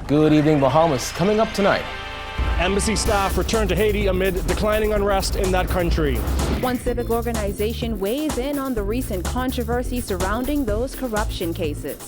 Good evening, Bahamas. Coming up tonight. Embassy staff return to Haiti amid declining unrest in that country. One civic organization weighs in on the recent controversy surrounding those corruption cases.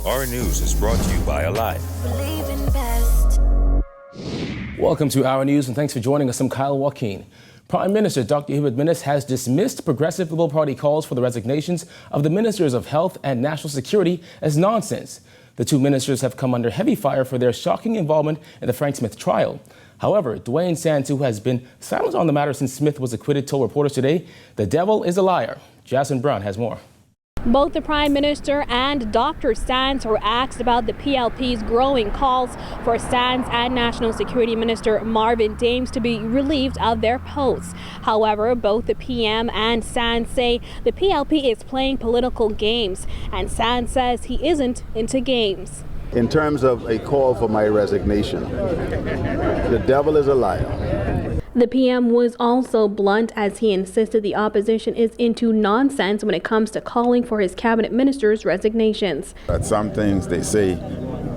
Our news is brought to you by Alive. Welcome to Our News, and thanks for joining us. I'm Kyle Joaquin. Prime Minister Dr. Hubert MINNIS has dismissed Progressive Liberal Party calls for the resignations of the Ministers of Health and National Security as nonsense. The two ministers have come under heavy fire for their shocking involvement in the Frank Smith trial. However, DUANE Sands, who has been silent on the matter since Smith was acquitted, told reporters today, "The devil is a liar." Jasmine Brown has more. Both the Prime Minister and Dr. Sands were asked about the PLP's growing calls for Sands and National Security Minister Marvin Dames to be relieved of their posts. However, both the PM and Sands say the PLP is playing political games, and Sands says he isn't into games. In terms of a call for my resignation, the devil is a liar. The PM was also blunt as he insisted the opposition is into nonsense when it comes to calling for his cabinet ministers' resignations. But some things they say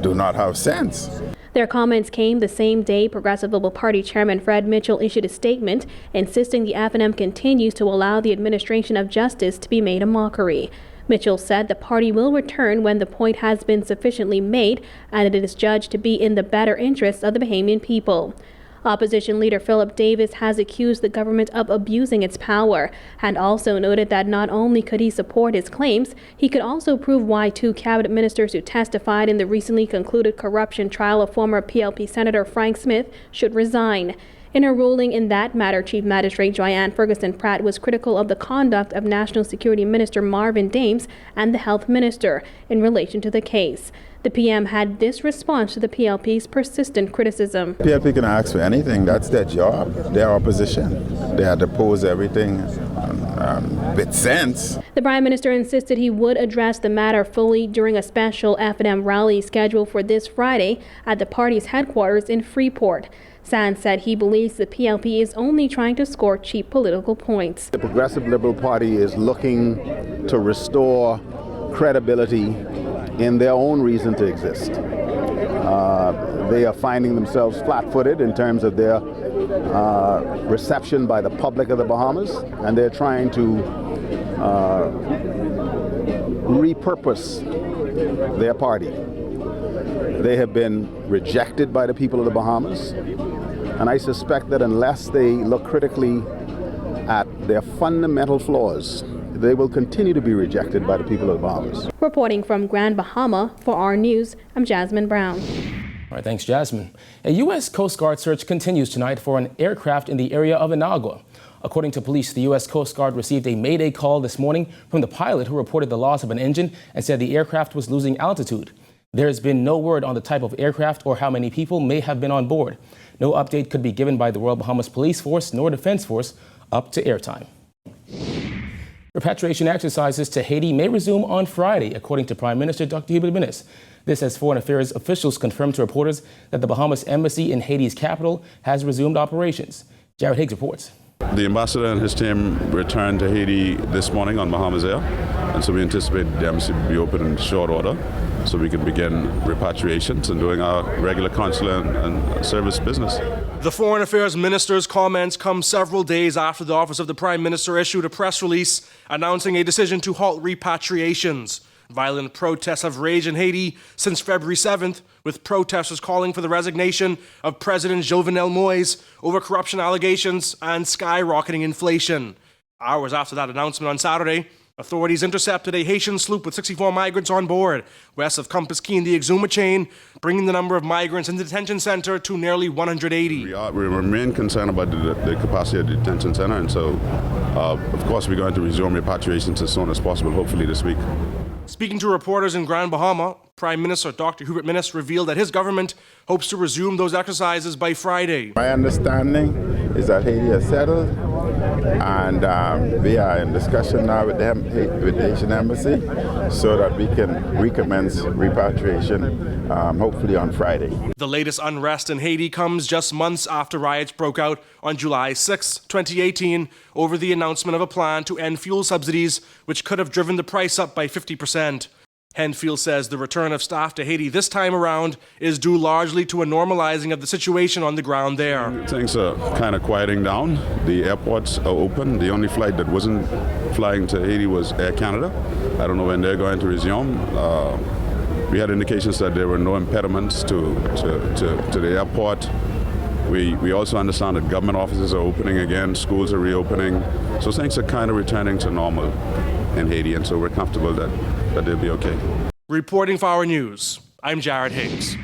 do not have sense. Their comments came the same day Progressive Liberal Party Chairman Fred Mitchell issued a statement insisting the F&M continues to allow the administration of justice to be made a mockery. Mitchell said the party will return when the point has been sufficiently made and it is judged to be in the better interests of the Bahamian people. Opposition leader Philip Davis has accused the government of abusing its power and also noted that not only could he support his claims, he could also prove why two cabinet ministers who testified in the recently concluded corruption trial of former PLP Senator Frank Smith should resign. In her ruling in that matter, Chief Magistrate Joanne Ferguson Pratt was critical of the conduct of National Security Minister Marvin Dames and the Health Minister in relation to the case. The PM had this response to the PLP's persistent criticism. PLP can ask for anything. That's their job. They're opposition. They had to pose everything with sense. The Prime Minister insisted he would address the matter fully during a special F&M rally scheduled for this Friday at the party's headquarters in Freeport. Sands said he believes the PLP is only trying to score cheap political points. The Progressive Liberal Party is looking to restore credibility in their own reason to exist. They are finding themselves flat-footed in terms of their reception by the public of the Bahamas, and they're trying to repurpose their party. They have been rejected by the people of the Bahamas, and I suspect that unless they look critically at their fundamental flaws, they will continue to be rejected by the people of the Bahamas. Reporting from Grand Bahama for Our News, I'm Jasmine Brown. All right, thanks, Jasmine. A U.S. Coast Guard search continues tonight for an aircraft in the area of Inagua. According to police, the U.S. Coast Guard received a mayday call this morning from the pilot who reported the loss of an engine and said the aircraft was losing altitude. There has been no word on the type of aircraft or how many people may have been on board. No update could be given by the Royal Bahamas Police Force nor Defense Force up to airtime. Repatriation exercises to Haiti may resume on Friday, according to Prime Minister Dr. Hubert MINNIS. This as Foreign Affairs officials confirmed to reporters that the Bahamas Embassy in Haiti's capital has resumed operations. Jared Higgs reports. The ambassador and his team returned to Haiti this morning on Bahamas Air, and so we anticipate the embassy will be open in short order so we can begin repatriations and doing our regular consular and service business. The Foreign Affairs Minister's comments come several days after the Office of the Prime Minister issued a press release announcing a decision to halt repatriations. Violent protests have raged in Haiti since February 7th, with protesters calling for the resignation of President Jovenel Moïse over corruption allegations and skyrocketing inflation. Hours after that announcement on Saturday, authorities intercepted a Haitian sloop with 64 migrants on board west of Compass Key in the Exuma chain, bringing the number of migrants in the detention center to nearly 180. We remain concerned about the capacity of the detention center, and so, of course, we're going to resume repatriations as soon as possible, hopefully this week. Speaking to reporters in Grand Bahama, Prime Minister Dr. Hubert MINNIS revealed that his government hopes to resume those exercises by Friday. My understanding is that Haiti has settled, and we are in discussion now with the Haitian embassy so that we can recommence repatriation, hopefully on Friday. The latest unrest in Haiti comes just months after riots broke out on July 6, 2018, over the announcement of a plan to end fuel subsidies, which could have driven the price up by 50%. HENFIELD says the return of staff to Haiti this time around is due largely to a normalizing of the situation on the ground there. Things are kind of quieting down. The airports are open. The only flight that wasn't flying to Haiti was Air Canada. I don't know when they're going to resume. We had indications that there were no impediments to the airport. We also understand that government offices are opening again, schools are reopening. So things are kind of returning to normal in Haiti, and so we're comfortable that they'll be okay. Reporting for Our News, I'm Jared Higgs.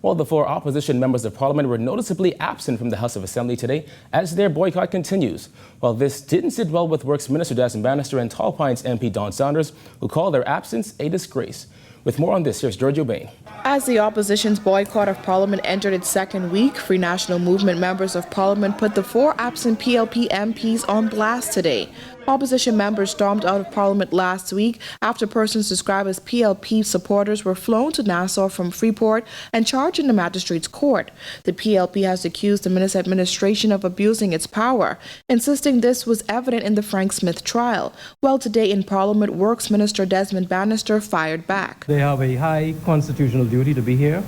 Well, the 4 opposition members of parliament were noticeably absent from the House of Assembly today as their boycott continues. Well, this didn't sit well with Works Minister Desmond Bannister and Tall Pines MP Don Saunders, who called their absence a disgrace. With more on this, here's Giorgio Bain. As the opposition's boycott of Parliament entered its second week, Free National Movement members of Parliament put the 4 absent PLP MPs on blast today. Opposition members stormed out of Parliament last week after persons described as PLP supporters were flown to Nassau from Freeport and charged in the magistrate's court. The PLP has accused the MINNIS administration of abusing its power, insisting this was evident in the Frank Smith trial. Well, today in Parliament, Works Minister Desmond Bannister fired back. They have a high constitutional duty to be here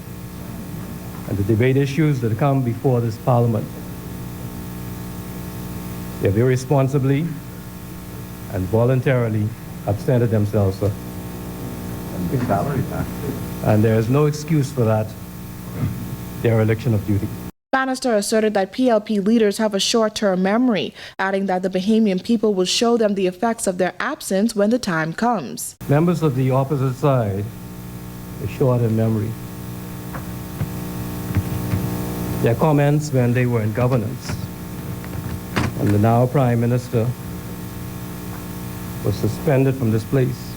and to debate issues that come before this Parliament. They very responsibly and voluntarily absented themselves, sir. And there is no excuse for that, dereliction of duty. Bannister asserted that PLP leaders have a short-term memory, adding that the Bahamian people will show them the effects of their absence when the time comes. Members of the opposite side are short in memory. Their comments when they were in governance, and the now Prime Minister was suspended from this place.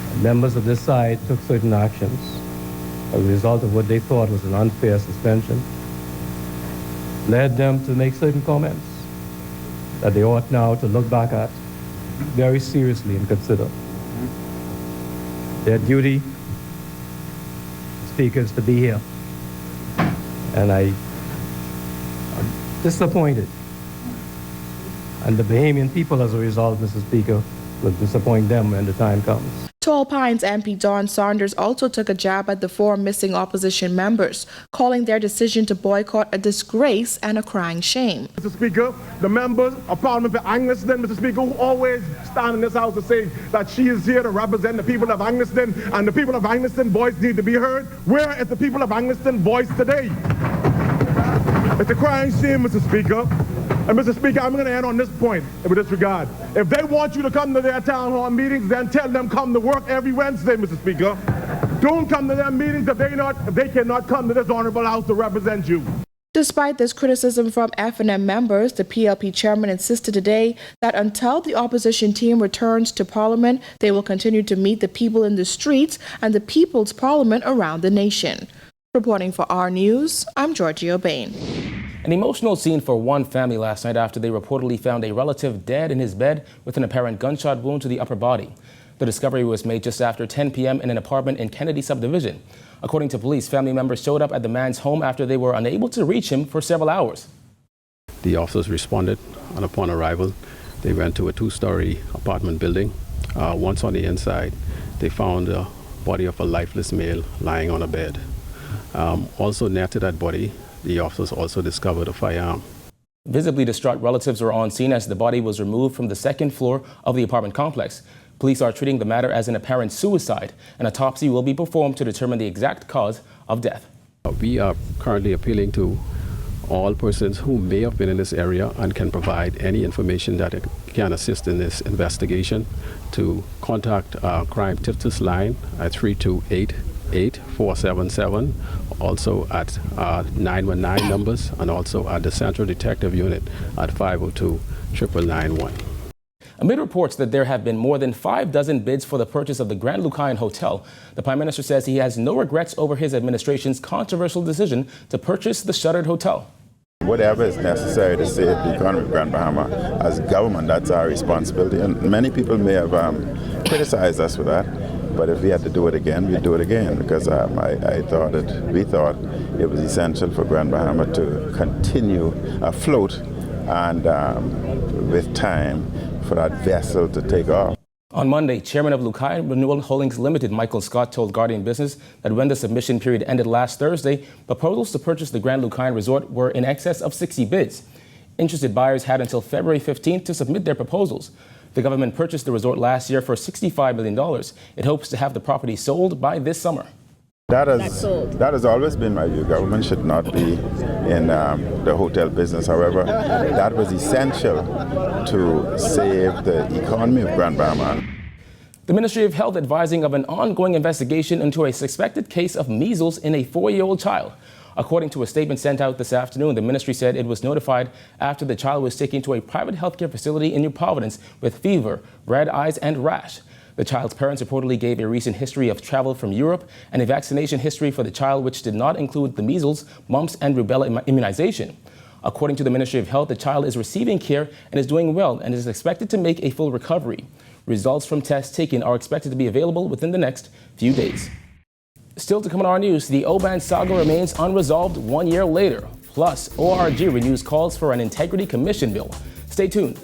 And members of this side took certain actions as a result of what they thought was an unfair suspension, led them to make certain comments that they ought now to look back at very seriously and consider. Their duty, Speaker, is to be here. And I'm disappointed. And the Bahamian people, as a result, Mr. Speaker, will disappoint them when the time comes. Tall Pines MP Don Saunders also took a jab at the 4 missing opposition members, calling their decision to boycott a disgrace and a crying shame. Mr. Speaker, the members of Parliament for Angliston, Mr. Speaker, who always stand in this House to say that she is here to represent the people of Angliston, and the people of Angliston voice need to be heard. Where is the people of Angliston voice today? It's a crying shame, Mr. Speaker. And Mr. Speaker, I'm going to end on this point with this regard. If they want you to come to their town hall meetings, then tell them come to work every Wednesday, Mr. Speaker. Don't come to their meetings if they cannot come to this honorable House to represent you. Despite this criticism from F&M members, the PLP chairman insisted today that until the opposition team returns to Parliament, they will continue to meet the people in the streets and the People's Parliament around the nation. Reporting for Our News, I'm Giorgio Bain. An emotional scene for one family last night after they reportedly found a relative dead in his bed with an apparent gunshot wound to the upper body. The discovery was made just after 10 p.m. in an apartment in Kennedy subdivision. According to police, family members showed up at the man's home after they were unable to reach him for several hours. The officers responded, and upon arrival, they went to a 2-story apartment building. Once on the inside, they found the body of a lifeless male lying on a bed. Also near to that body, the officers also discovered a firearm. Visibly distraught relatives were on scene as the body was removed from the second floor of the apartment complex. Police are treating the matter as an apparent suicide. An autopsy will be performed to determine the exact cause of death. We are currently appealing to all persons who may have been in this area and can provide any information that can assist in this investigation to contact Crime Tipsters line at 328-8477, also at 919 numbers, and also at the Central Detective Unit at 502-9991. Amid reports that there have been more than 6 bids for the purchase of the Grand LUCAYAN Hotel, the Prime Minister says he has no regrets over his administration's controversial decision to purchase the shuttered hotel. Whatever is necessary to save the economy of Grand Bahama, as government, that's our responsibility. And many people may have criticized us for that, but if we had to do it again, we'd do it again, because we thought it was essential for Grand Bahama to continue afloat and with time for that vessel to take off. On Monday, Chairman of LUCAYAN Renewal Holdings Limited, Michael Scott, told Guardian Business that when the submission period ended last Thursday, proposals to purchase the Grand LUCAYAN Resort were in excess of 60 bids. Interested buyers had until February 15th to submit their proposals. The government purchased the resort last year for $65 million. It hopes to have the property sold by this summer. That has always been my view. Government should not be in the hotel business. However, that was essential to save the economy of Grand Bahama. The Ministry of Health advising of an ongoing investigation into a suspected case of measles in a 4-year-old child. According to a statement sent out this afternoon, the ministry said it was notified after the child was taken to a private healthcare facility in New Providence with fever, red eyes, and rash. The child's parents reportedly gave a recent history of travel from Europe and a vaccination history for the child, which did not include the measles, mumps, and rubella immunization. According to the Ministry of Health, the child is receiving care and is doing well and is expected to make a full recovery. Results from tests taken are expected to be available within the next few days. Still to come on our news, the Oban saga remains unresolved 1 year later. Plus, ORG renews calls for an integrity commission bill. Stay tuned.